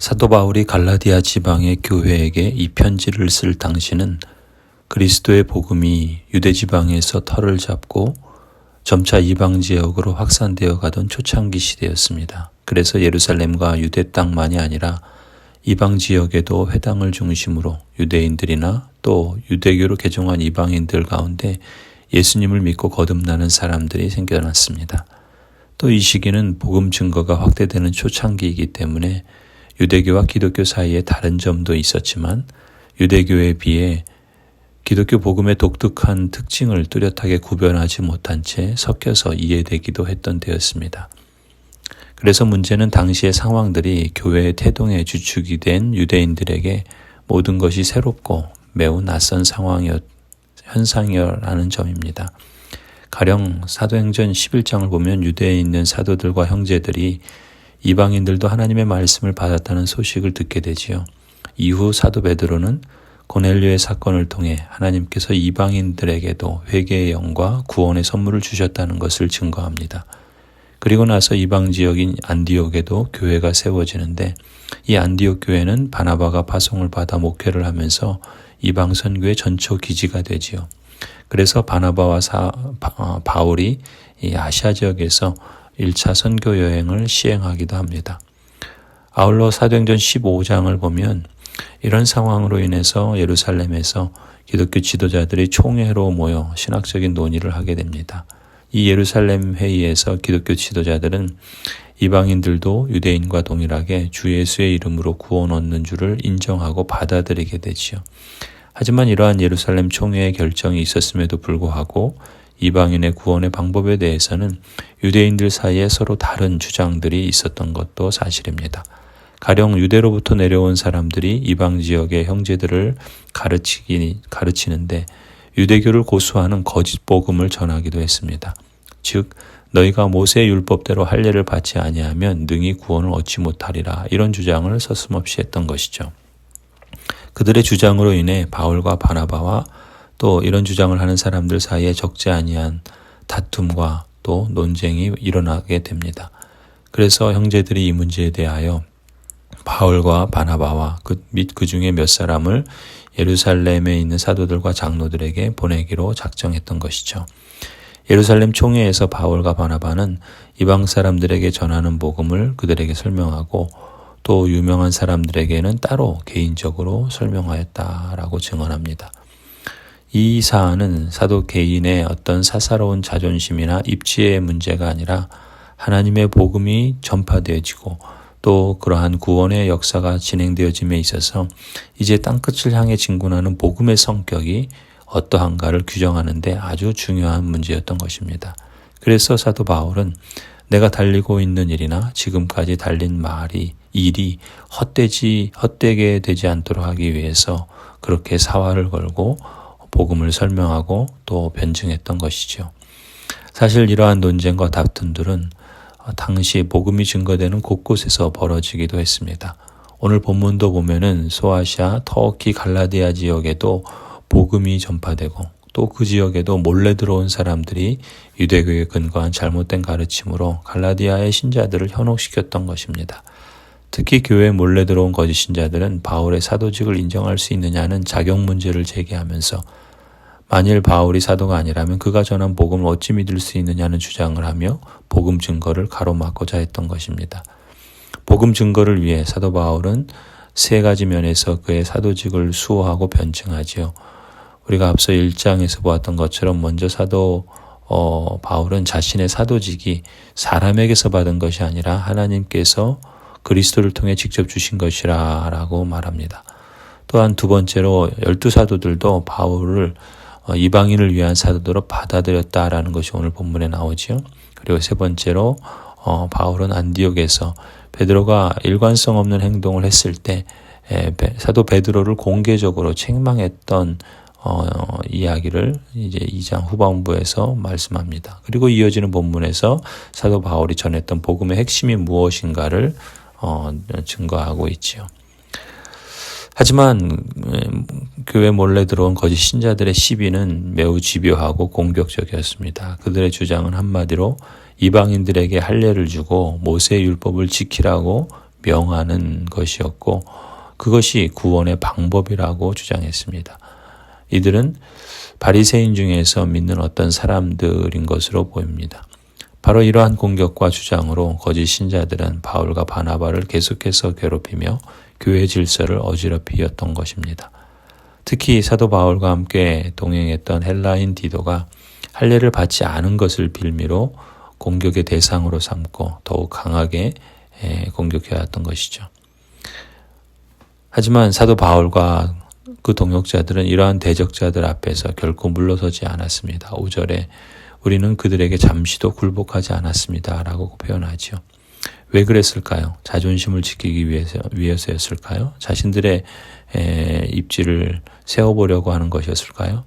사도 바울이 갈라디아 지방의 교회에게 이 편지를 쓸 당시는 그리스도의 복음이 유대 지방에서 털을 잡고 점차 이방 지역으로 확산되어 가던 초창기 시대였습니다. 그래서 예루살렘과 유대 땅만이 아니라 이방 지역에도 회당을 중심으로 유대인들이나 또 유대교로 개종한 이방인들 가운데 예수님을 믿고 거듭나는 사람들이 생겨났습니다. 또 이 시기는 복음 증거가 확대되는 초창기이기 때문에 유대교와 기독교 사이에 다른 점도 있었지만 유대교에 비해 기독교 복음의 독특한 특징을 뚜렷하게 구별하지 못한 채 섞여서 이해되기도 했던 때였습니다. 그래서 문제는 당시의 상황들이 교회의 태동의 주축이 된 유대인들에게 모든 것이 새롭고 매우 낯선 현상이라는 점입니다. 가령 사도행전 11장을 보면 유대에 있는 사도들과 형제들이 이방인들도 하나님의 말씀을 받았다는 소식을 듣게 되지요. 이후 사도 베드로는 고넬료의 사건을 통해 하나님께서 이방인들에게도 회개의 영과 구원의 선물을 주셨다는 것을 증거합니다. 그리고 나서 이방 지역인 안디옥에도 교회가 세워지는데 이 안디옥 교회는 바나바가 파송을 받아 목회를 하면서 이방 선교의 전초 기지가 되지요. 그래서 바나바와 바울이 이 아시아 지역에서 1차 선교 여행을 시행하기도 합니다. 아울러 사도행전 15장을 보면 이런 상황으로 인해서 예루살렘에서 기독교 지도자들이 총회로 모여 신학적인 논의를 하게 됩니다. 이 예루살렘 회의에서 기독교 지도자들은 이방인들도 유대인과 동일하게 주 예수의 이름으로 구원 얻는 줄을 인정하고 받아들이게 되지요. 하지만 이러한 예루살렘 총회의 결정이 있었음에도 불구하고 이방인의 구원의 방법에 대해서는 유대인들 사이에 서로 다른 주장들이 있었던 것도 사실입니다. 가령 유대로부터 내려온 사람들이 이방 지역의 형제들을 가르치는데 유대교를 고수하는 거짓 복음을 전하기도 했습니다. 즉 너희가 모세의 율법대로 할례를 받지 아니하면 능히 구원을 얻지 못하리라, 이런 주장을 서슴없이 했던 것이죠. 그들의 주장으로 인해 바울과 바나바와 또 이런 주장을 하는 사람들 사이에 적지 아니한 다툼과 또 논쟁이 일어나게 됩니다. 그래서 형제들이 이 문제에 대하여 바울과 바나바와 및 그 중에 몇 사람을 예루살렘에 있는 사도들과 장로들에게 보내기로 작정했던 것이죠. 예루살렘 총회에서 바울과 바나바는 이방 사람들에게 전하는 복음을 그들에게 설명하고 또 유명한 사람들에게는 따로 개인적으로 설명하였다라고 증언합니다. 이 사안은 사도 개인의 어떤 사사로운 자존심이나 입지의 문제가 아니라 하나님의 복음이 전파되어지고 또 그러한 구원의 역사가 진행되어짐에 있어서 이제 땅끝을 향해 진군하는 복음의 성격이 어떠한가를 규정하는 데 아주 중요한 문제였던 것입니다. 그래서 사도 바울은 내가 달리고 있는 일이나 지금까지 달린 일이 헛되게 되지 않도록 하기 위해서 그렇게 사활을 걸고 복음을 설명하고 또 변증했던 것이죠. 사실 이러한 논쟁과 다툼들은 당시 복음이 증거되는 곳곳에서 벌어지기도 했습니다. 오늘 본문도 보면은 소아시아, 터키, 갈라디아 지역에도 복음이 전파되고 또 그 지역에도 몰래 들어온 사람들이 유대교에 근거한 잘못된 가르침으로 갈라디아의 신자들을 현혹시켰던 것입니다. 특히 교회에 몰래 들어온 거짓 신자들은 바울의 사도직을 인정할 수 있느냐는 자격 문제를 제기하면서 만일 바울이 사도가 아니라면 그가 전한 복음을 어찌 믿을 수 있느냐는 주장을 하며 복음 증거를 가로막고자 했던 것입니다. 복음 증거를 위해 사도 바울은 세 가지 면에서 그의 사도직을 수호하고 변증하지요. 우리가 앞서 1장에서 보았던 것처럼 먼저 사도 바울은 자신의 사도직이 사람에게서 받은 것이 아니라 하나님께서 그리스도를 통해 직접 주신 것이라고 말합니다. 또한 두 번째로 12사도들도 바울을 이방인을 위한 사도로 받아들였다라는 것이 오늘 본문에 나오지요. 그리고 세 번째로 바울은 안디옥에서 베드로가 일관성 없는 행동을 했을 때 사도 베드로를 공개적으로 책망했던 이야기를 이제 2장 후반부에서 말씀합니다. 그리고 이어지는 본문에서 사도 바울이 전했던 복음의 핵심이 무엇인가를 증거하고 있지요. 하지만 교회 몰래 들어온 거짓 신자들의 시비는 매우 집요하고 공격적이었습니다. 그들의 주장은 한마디로 이방인들에게 할례를 주고 모세의 율법을 지키라고 명하는 것이었고 그것이 구원의 방법이라고 주장했습니다. 이들은 바리새인 중에서 믿는 어떤 사람들인 것으로 보입니다. 바로 이러한 공격과 주장으로 거짓 신자들은 바울과 바나바를 계속해서 괴롭히며 교회 질서를 어지럽히었던 것입니다. 특히 사도 바울과 함께 동행했던 헬라인 디도가 할례를 받지 않은 것을 빌미로 공격의 대상으로 삼고 더욱 강하게 공격해왔던 것이죠. 하지만 사도 바울과 그 동역자들은 이러한 대적자들 앞에서 결코 물러서지 않았습니다. 5절에 우리는 그들에게 잠시도 굴복하지 않았습니다. 라고 표현하죠. 왜 그랬을까요? 자존심을 지키기 위해서였을까요? 자신들의 입지를 세워보려고 하는 것이었을까요?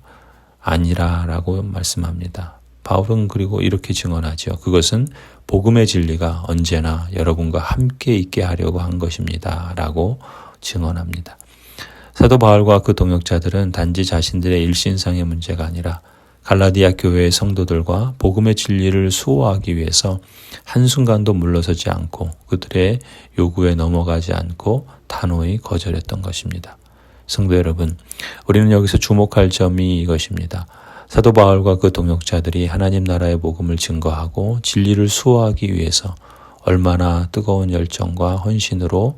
아니라라고 말씀합니다. 바울은 그리고 이렇게 증언하죠. 그것은 복음의 진리가 언제나 여러분과 함께 있게 하려고 한 것입니다. 라고 증언합니다. 사도 바울과 그 동역자들은 단지 자신들의 일신상의 문제가 아니라 갈라디아 교회의 성도들과 복음의 진리를 수호하기 위해서 한순간도 물러서지 않고 그들의 요구에 넘어가지 않고 단호히 거절했던 것입니다. 성도 여러분, 우리는 여기서 주목할 점이 이것입니다. 사도 바울과 그 동역자들이 하나님 나라의 복음을 증거하고 진리를 수호하기 위해서 얼마나 뜨거운 열정과 헌신으로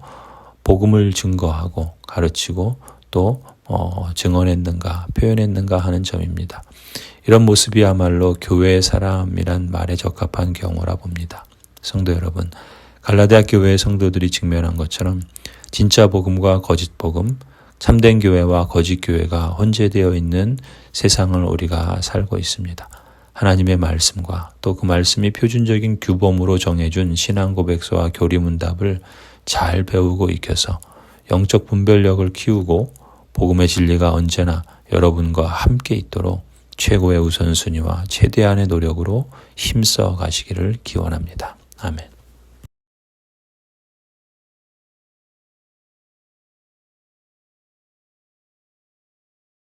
복음을 증거하고 가르치고 또 증언했는가, 표현했는가 하는 점입니다. 이런 모습이야말로 교회의 사람이란 말에 적합한 경우라 봅니다. 성도 여러분, 갈라디아 교회의 성도들이 직면한 것처럼 진짜 복음과 거짓 복음, 참된 교회와 거짓 교회가 혼재되어 있는 세상을 우리가 살고 있습니다. 하나님의 말씀과 또 그 말씀이 표준적인 규범으로 정해준 신앙 고백서와 교리문답을 잘 배우고 익혀서 영적 분별력을 키우고 복음의 진리가 언제나 여러분과 함께 있도록 최고의 우선순위와 최대한의 노력으로 힘써 가시기를 기원합니다. 아멘.